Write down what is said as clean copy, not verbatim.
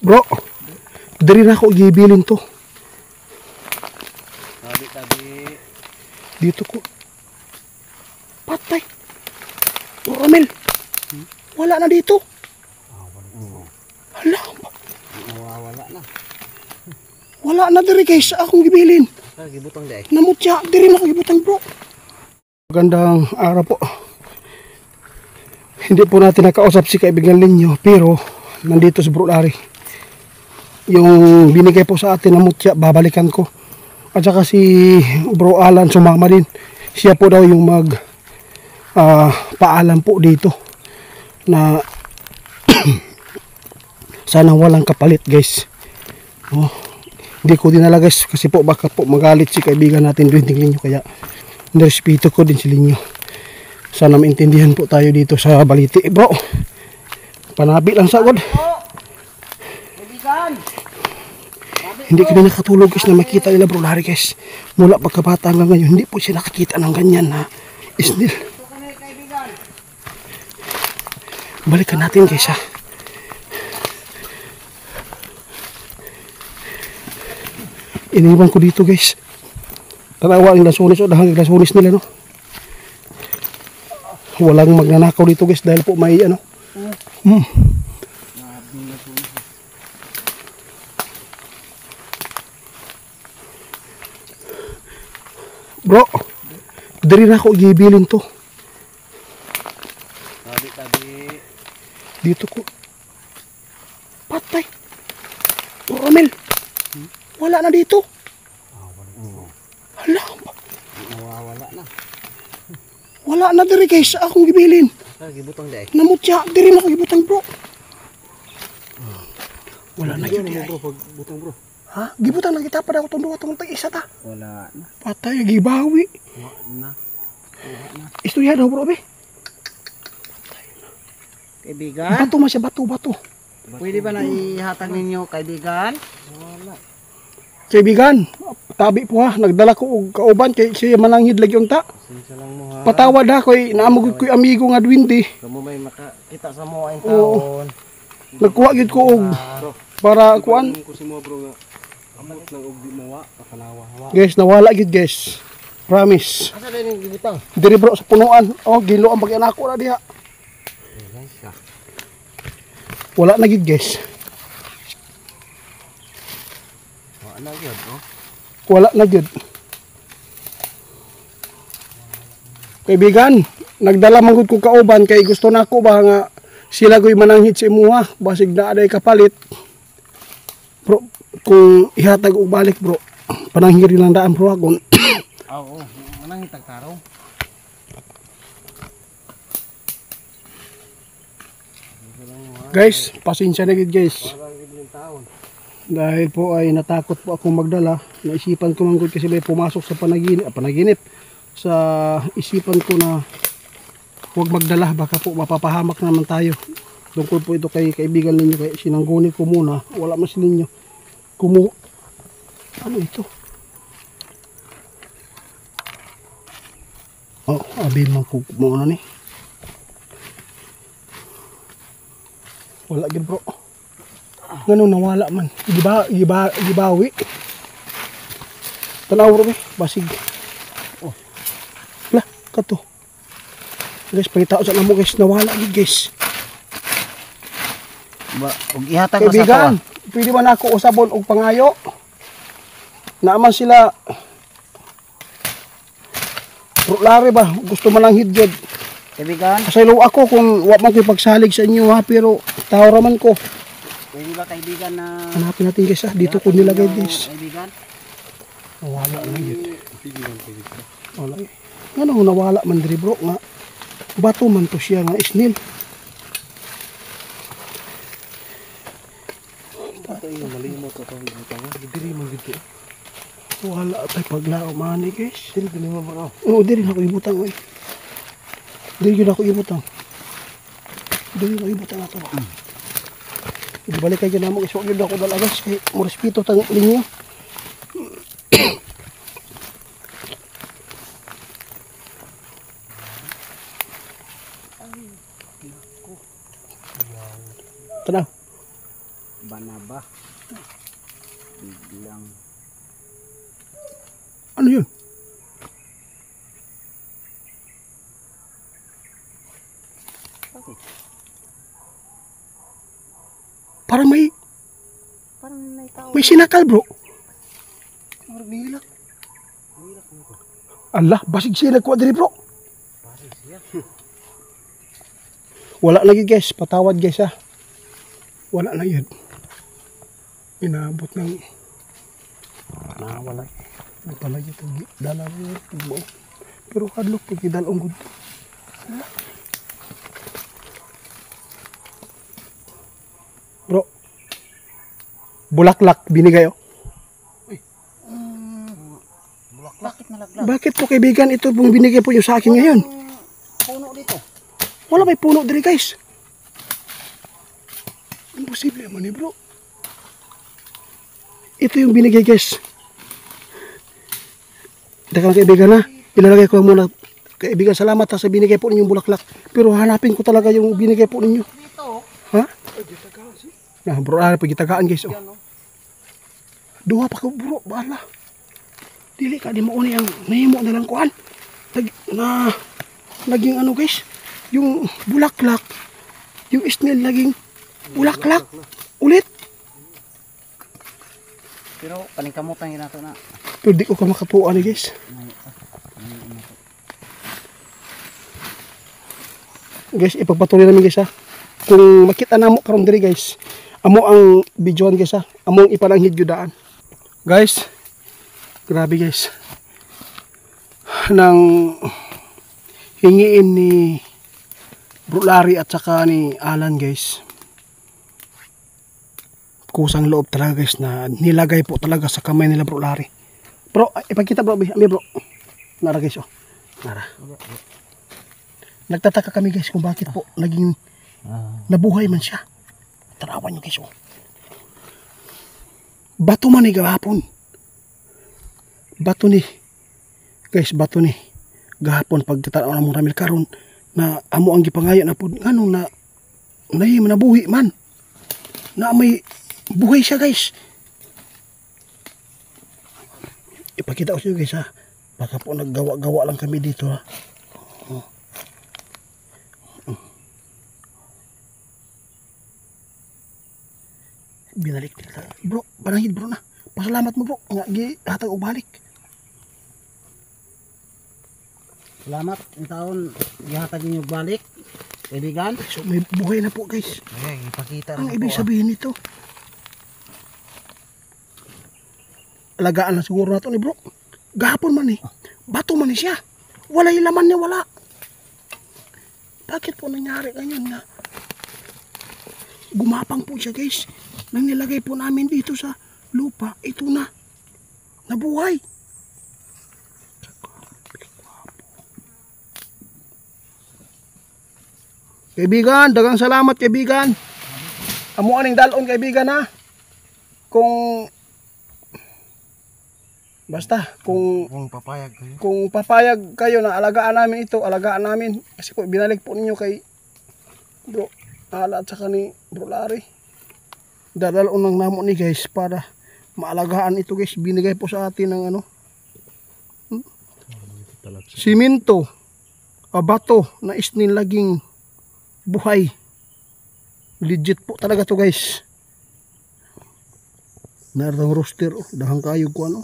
Bro, diri na ako gibilin to. Tabi. Dito ko. Patay. Romel. Wala na dito. Hala. Wala na. Wala na diri guys. Akong gibilin. Gibutang di ay. Namutya. Diri na ako gibutang bro. Magandang araw po. Hindi po natin nakausap si kaibigan Linyo. Pero nandito si Bro Larry. Yung binigay po sa atin na mutya, babalikan ko. At saka si Bro Alan sumama din. Siya po daw yung paalam po dito na sana walang kapalit guys. Hindi ko dinala guys kasi po baka po magalit si kaibigan natin Dwending Linyo, kaya nirespeto ko din si Linyo. Sana maintindihan po tayo dito sa Baliti. Bro, panabi lang sagod. Hindi kami nakatulog guys na makita nila Bro Larry guys. Mula pagkabata hanggang ngayon, hindi po siya nakakita ng ganyan na isnil. Balikan natin guys ha. Iniwan ko dito guys. Tanawa ang lasunis o dahang lasunis nila no. Walang magnanakaw dito guys dahil po may ano. Bro, diri na ako gibilin to. Tabi. Dito ko. Patay. Romel. Wala na dito. Hala. Wala na. Wala na diri guys. Akong gibilin. Gibutang di ay. Namutya. Diri na ako gibutang bro. Wala na yun bro, pagbutang bro. Ha? Gibutang na kita pa daw itong itong isa ta. Wala na. Patay, gibawi. Wala na. Istorya daw bro, be. Kaibigan? Bato man siya, bato. Pwede ba na ihatag ninyo kaibigan? Wala. Kaibigan, tabi po ha. Nagdala ko og kauban kay siya mananghid lagi unta. Sinsa lang mo ha. Patawad ha koy naamugod koy amigo nga Dwindi. Kamu may makakita sa mo ay taon. Nagkuha gid ko og para kuan. Ko si mo bro nga. Amot lang og di mawa, pakalawa. Guys, nawala gid guys. Promise. Asa din yung gibutang? Diri bro sa punuan. Oh, gilo ang pag-anako na diha. Wala na gid guys. Wala na gid, no? Wala na gid. Kaibigan, nagdala man gud ko kauban kay gusto nako ba nga sila goy mananghit sa imuha, basig na aday kapalit. Bro, kung ihatag og balik bro, pananghiri lang daan bro agon. Oo, manang tagtaraw. Guys, pasensya na gid guys. Dahil po ay natakot po akong magdala. Naisipan ko man gud kasi may pumasok sa panaginip sa isipan ko na huwag magdala, baka po mapapahamak naman tayo. Tungkol po ito kay kaibigan ninyo, kay sinangguni ko muna. Wala mas ninyo. Ano ito? Oh, abin man ko muna ni. Wala gid bro. Ngano nawala man. Gibawi. Tanaw bro be, basig. Oh. Lah, kato. Guys, pangitao sa namo guys, nawala gid guys. Ba, og ihatag sa kaibigan, pwede man ako usabon og pangayo. Naaman sila Bro Larry ba, gusto man lang hidjod. Kaibigan? Kasaylo ako kung wa man ko'y pagsalig sa inyo ha, pero tao raman ko. Pwede ba kaibigan na Hanapin natin guys ha, dito ko nilagay guys. Kaibigan? Nawala na yun. Wala eh. Nga nang nawala man diri bro nga. Bato man to siya nga isnil. Tayo malimot ko tong butang. Diri man gid. Wala tay paglao man eh guys. Diri dinhi mo ba? Oo, diri na ko ibutang oy. Diri gyud ako ibutang. Diri na ibutang ato. Ibalik kay namo guys, wag gyud ako dala guys kay mo respeto tang linyo. Tanaw. Aba. Biglang. Ano yun? Bakit? Parang may Parang may tao. sinakal bro. Parang nilak. Nilak mo ko. Allah, basig siya nagkuha diri bro. Pare siya. Wala lagi guys, patawad guys ha. Wala na yun. Inabot ng wala. Nagpalagi ito, dala mo. Pero kadlok, pagkidalong good. Bro, bulaklak binigay oh. Bakit nalaglag? Bakit po kaibigan ito pong binigay po yung sa akin ngayon? Puno dito. Wala may puno diri guys. Imposible naman eh bro. Ito yung binigay guys. Teka lang kaibigan ha. Ilalagay ko muna. Kaibigan salamat ha sa binigay po ninyong bulaklak. Pero hanapin ko talaga yung binigay po ninyo. Dito. Ha? Nah bro, pagitagaan guys oh. Duha pa ko bro, bahala. Dili ka di mo ni ang nahimo na lang kuan. Naging ano guys, yung bulaklak, yung snail naging bulaklak. Ulit. Pero paningkamutan ginato na. Pero di ko ka makatuan eh guys. Guys, ipagpatuloy namin guys ha. Kung makita na mo karon diri guys, amo ang videoan guys ha. Amo ang ipalanghid gyudaan. Guys, grabe guys. Nang hingiin ni Bro Larry at saka ni Alan guys. Kusang loob talaga guys na nilagay po talaga sa kamay nila Bro Larry. Bro, ipakita bro, ami bro. Nara guys oh. Nara. Nagtataka kami guys kung bakit po naging nabuhay man siya. Tarawan nyo guys oh. Bato man ni gahapon. Bato ni guys, bato ni gahapon pagkatanaw na mong ramil karon na amo ang gipangayo na po ano na nabuhi man na may buhay siya guys. Ipakita ko sa iyo guys ha. Baka po naggawa-gawa lang kami dito ha. Binalik nila. Bro, panahid bro na. Pasalamat mo bro. Nga gihatag og balik. Salamat. Ang taon, gihatag ninyo balik. Kaibigan. So may buhay na po guys. Ay, ipakita Ang ibig sabihin nito. Alagaan na siguro nato ni bro. Gahapon man eh. Bato man eh siya. Walay laman niya, wala. Bakit po nangyari ganyan nga? Gumapang po siya guys. Nang nilagay po namin dito sa lupa, ito na. Nabuhay. Kaibigan, dagang salamat kaibigan. Amo aning dalon kaibigan ha. Kung basta kung papayag kayo. kung papayag kayo na alagaan namin ito, alagaan namin kasi po binalik po ninyo kay Bro Ala at saka ni Bro Larry. Dadalon ng namo ni guys para maalagaan ito guys. Binigay po sa atin ng ano simento, bato na isnin laging buhay. Legit po talaga to guys. Narang roster oh, dahang kayog ko ano.